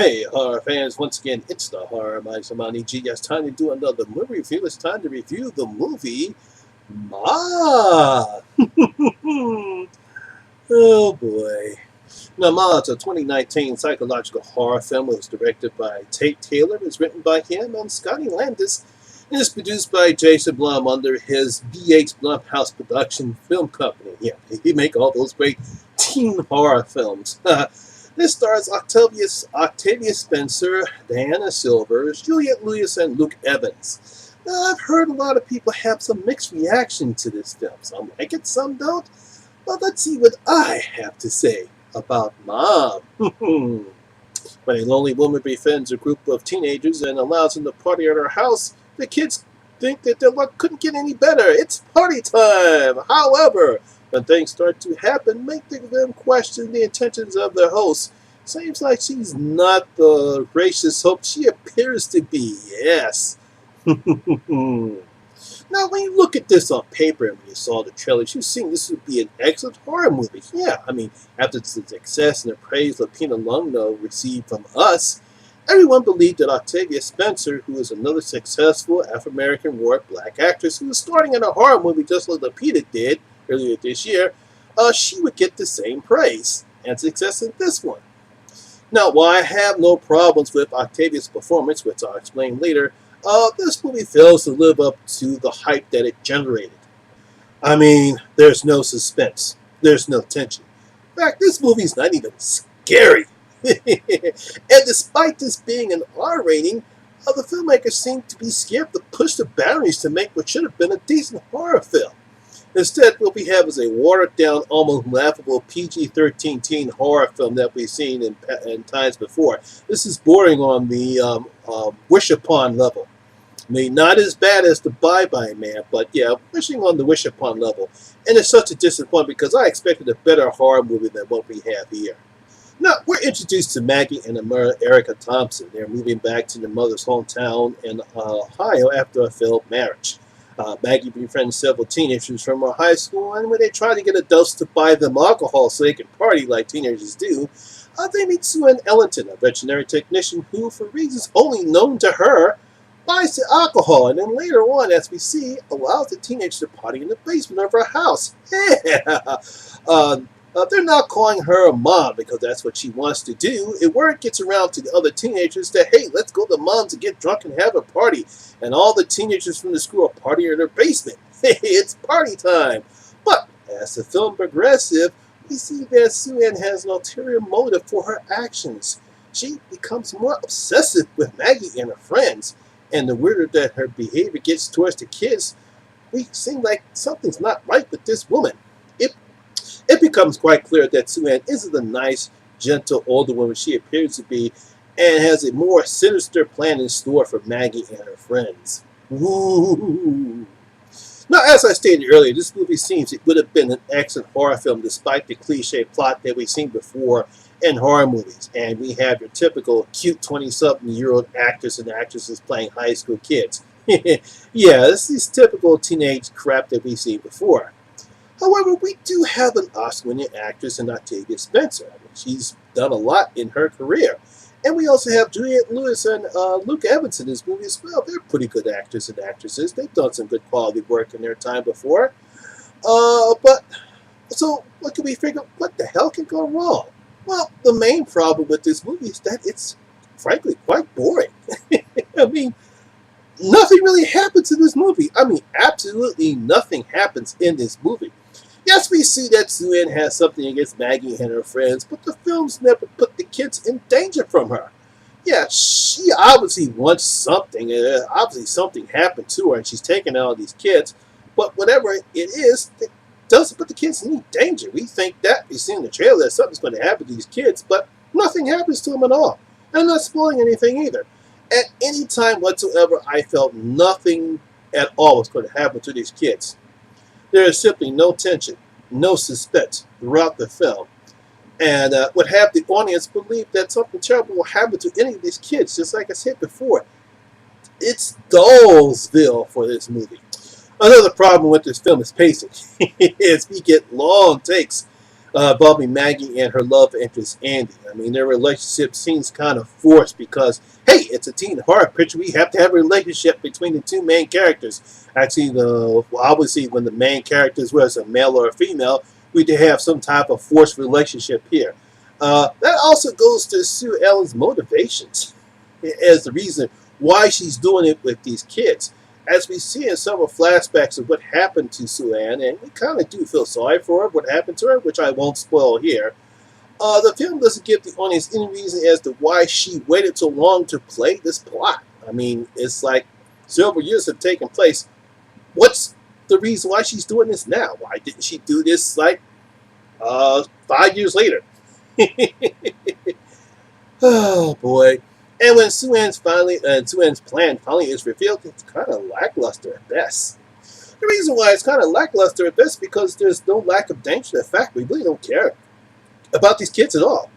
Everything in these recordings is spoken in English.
Hey, horror fans, once again, it's the Horror Miser Monty G. It's time to do another movie review. It's time to review the movie Ma. Oh boy. Now, Ma is a 2019 psychological horror film. It was directed by Tate Taylor. It was written by him and Scotty Landis. And it's produced by Jason Blum under his BH Blumhouse Production Film Company. Yeah, he make all those great teen horror films. This stars Octavia Spencer, Diana Silvers, Juliette Lewis, and Luke Evans. Now, I've heard a lot of people have some mixed reaction to this film. Some like it, some don't. But let's see what I have to say about Mom. When a lonely woman befriends a group of teenagers and allows them to party at her house, the kids think that their luck couldn't get any better. It's party time! However, when things start to happen, make them question the intentions of their host. Seems like she's not the gracious hope she appears to be. Yes. Now, when you look at this on paper and when you saw the trailers, you think this would be an excellent horror movie. Yeah, I mean, after the success and the praise Lupita Nyong'o received from us, everyone believed that Octavia Spencer, who is another successful Afro-American war black actress who is starting in a horror movie just like Lupita did earlier this year, she would get the same praise and success in this one. Now, while I have no problems with Octavia's performance, which I'll explain later, this movie fails to live up to the hype that it generated. I mean, there's no suspense. There's no tension. In fact, this movie's not even scary. And despite this being an R rating, the filmmakers seem to be scared to push the boundaries to make what should have been a decent horror film. Instead, what we have is a watered-down, almost laughable PG-13 teen horror film that we've seen in times before. This is bordering on the Wish Upon level. I mean, not as bad as the Bye-Bye Man, but yeah, wishing on the Wish Upon level. And it's such a disappointment because I expected a better horror movie than what we have here. Now, we're introduced to Maggie and Erica Thompson. They're moving back to their mother's hometown in Ohio after a failed marriage. Maggie befriends several teenagers from her high school, and when they try to get adults to buy them alcohol so they can party like teenagers do, they meet Sue Ann Ellington, a veterinary technician who, for reasons only known to her, buys the alcohol, and then later on, as we see, allows the teenagers to party in the basement of her house. Yeah! They're not calling her a mom because that's what she wants to do. And word gets around to the other teenagers that, hey, let's go to mom's and get drunk and have a party. And all the teenagers from the school are partying in their basement. Hey, it's party time. But as the film progresses, we see that Sue Ann has an ulterior motive for her actions. She becomes more obsessive with Maggie and her friends. And the weirder that her behavior gets towards the kids, we seem like something's not right with this woman. It becomes quite clear that Sue Ann isn't the nice, gentle, older woman she appears to be and has a more sinister plan in store for Maggie and her friends. Ooh. Now, as I stated earlier, this movie seems it would have been an excellent horror film despite the cliche plot that we've seen before in horror movies. And we have your typical cute 20-something-year-old actors and actresses playing high school kids. Yeah, this is typical teenage crap that we've seen before. However, we do have an Oscar-winning actress in Octavia Spencer. I mean, she's done a lot in her career. And we also have Juliette Lewis and Luke Evans in this movie as well. They're pretty good actors and actresses. They've done some good quality work in their time before. So what can we figure? What the hell can go wrong? Well, the main problem with this movie is that it's, frankly, quite boring. I mean, nothing really happens in this movie. I mean, absolutely nothing happens in this movie. Yes, we see that Sue Ann has something against Maggie and her friends, but the films never put the kids in danger from her. Yeah, she obviously wants something. Obviously something happened to her and she's taking out all these kids. But whatever it is, it doesn't put the kids in any danger. We think that, we see in the trailer that something's going to happen to these kids, but nothing happens to them at all. And I'm not spoiling anything either. At any time whatsoever, I felt nothing at all was going to happen to these kids. There is simply no tension, no suspense throughout the film, and would have the audience believe that something terrible will happen to any of these kids. Just like I said before, it's Dollsville for this movie. Another problem with this film is pacing. Is we get long takes involving Maggie and her love interest Andy. I mean, their relationship seems kind of forced because, hey, it's a teen horror picture. We have to have a relationship between the two main characters. Actually, obviously, when the main characters was a male or a female, we did have some type of forced relationship here. That also goes to Sue Ellen's motivations as the reason why she's doing it with these kids. As we see in several flashbacks of what happened to Sue Ann, and we kind of do feel sorry for her, what happened to her, which I won't spoil here. The film doesn't give the audience any reason as to why she waited so long to play this plot. I mean, it's like several years have taken place. What's the reason why she's doing this now? Why didn't she do this like 5 years later? Oh boy. And when Sue Ann's plan finally is revealed, it's kind of lackluster at best. The reason why it's kind of lackluster at best is because there's no lack of danger. In fact, we really don't care about these kids at all.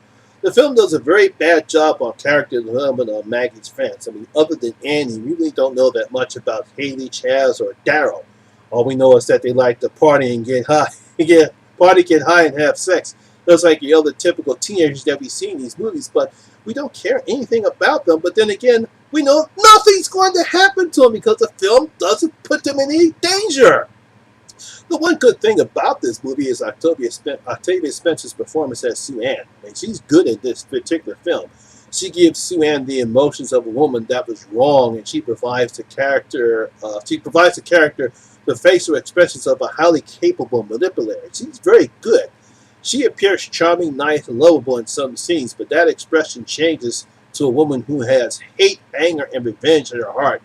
The film does a very bad job on character development of Maggie's friends. I mean, other than Annie, we really don't know that much about Haley, Chaz, or Daryl. All we know is that they like to party and get high, get high, and have sex. Just like the other typical teenagers that we see in these movies, but we don't care anything about them. But then again, we know nothing's going to happen to them because the film doesn't put them in any danger. The one good thing about this movie is Octavia Spencer's performance as Sue Ann. I mean, she's good at this particular film. She gives Sue Ann the emotions of a woman that was wrong, and she provides the character. The facial expressions of a highly capable manipulator. She's very good. She appears charming, nice, and lovable in some scenes, but that expression changes to a woman who has hate, anger, and revenge in her heart.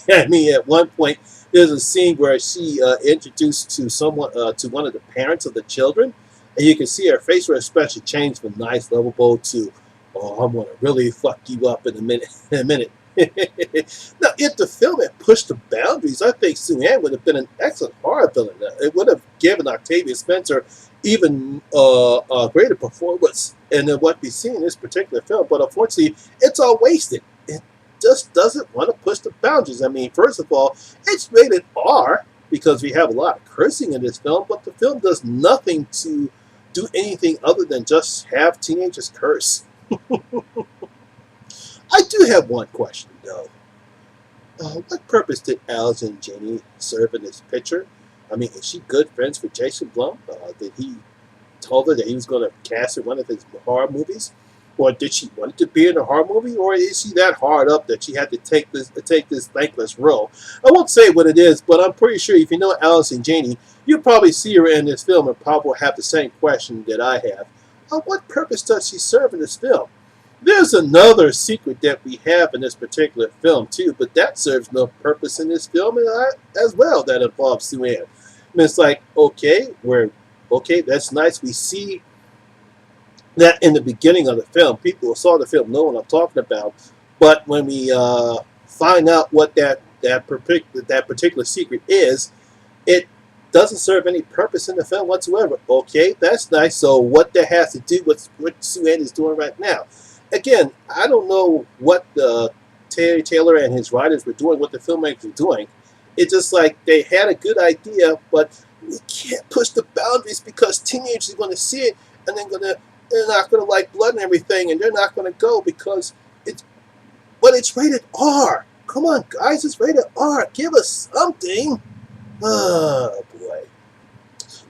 I mean, at one point, there's a scene where she introduced to someone, to one of the parents of the children, and you can see her facial expression change from nice, lovable to, oh, I'm gonna really fuck you up in a minute. Now, if the film had pushed the boundaries, I think Sue Ann would have been an excellent horror villain. It would have given Octavia Spencer even a greater performance in what we see in this particular film. But unfortunately, it's all wasted. It just doesn't want to push the boundaries. I mean, first of all, it's rated R because we have a lot of cursing in this film, but the film does nothing to do anything other than just have teenagers curse. I do have one question, though. What purpose did Allison Janney serve in this picture? I mean, is she good friends with Jason Blum? Did he tell her that he was going to cast in one of his horror movies? Or did she want to be in a horror movie? Or is she that hard up that she had to take this thankless role? I won't say what it is, but I'm pretty sure if you know Allison Janney, you'll probably see her in this film and probably have the same question that I have. What purpose does she serve in this film? There's another secret that we have in this particular film, too, but that serves no purpose in this film as well that involves Sue Ann. I mean, it's like, okay, that's nice. We see that in the beginning of the film. People who saw the film know what I'm talking about. But when we find out what that particular secret is, it doesn't serve any purpose in the film whatsoever. Okay, that's nice. So what that has to do with what Sue Ann is doing right now. Again, I don't know what Terry Taylor and his writers were doing, what the filmmakers were doing. It's just like they had a good idea, but we can't push the boundaries because teenagers are going to see it and they're not going to like blood and everything, and they're not going to go because it's rated R. Come on, guys, it's rated R. Give us something. Oh boy.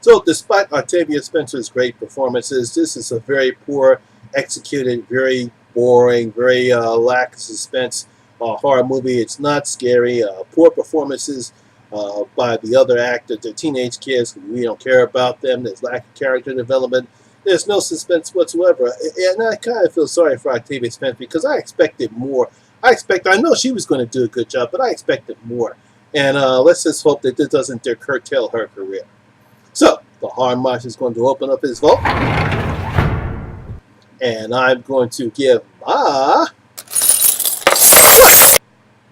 So, despite Octavia Spencer's great performances, this is a very poor executed, very boring, very lack of suspense horror movie. It's not scary. Poor performances by the other actors, the teenage kids. We don't care about them. There's lack of character development. There's no suspense whatsoever. And I kind of feel sorry for Octavia Spencer because I expected more. I know she was going to do a good job, but I expected more. And let's just hope that this doesn't curtail her career. So, the Horror Miser is going to open up his vote. And I'm going to give out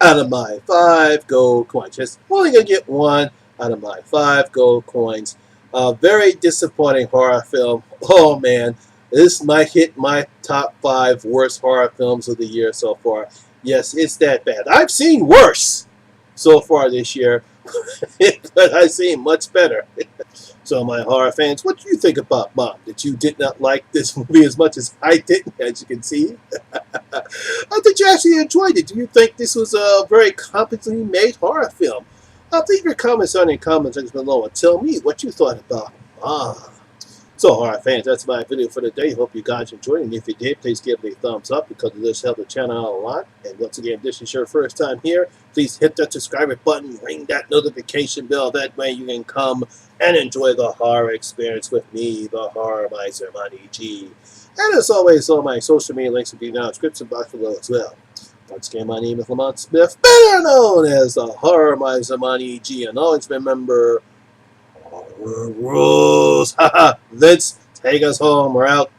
of my 5 gold coins. Just only going to get 1 out of my 5 gold coins. Very disappointing horror film. Oh man, this might hit my top 5 worst horror films of the year so far. Yes, it's that bad. I've seen worse so far this year, but I seem much better. So, my horror fans, what do you think about Mom? That you did not like this movie as much as I did, as you can see? Did you actually enjoy it? Do you think this was a very competently made horror film? Leave your comments on in the comment section below and tell me what you thought about Mom. So, horror fans, that's my video for today. Hope you guys enjoyed it. And if you did, please give me a thumbs up because it does help the channel out a lot. And once again, if this is your first time here, please hit that subscribe button, ring that notification bell. That way you can come and enjoy the horror experience with me, the Horror Miser Monty G. And as always, all my social media links will be down in the description box below as well. Once again, my name is Lamont Smith, better known as the Horror Miser Monty G. And always remember, horror rules. Haha, Vince, take us home. We're out.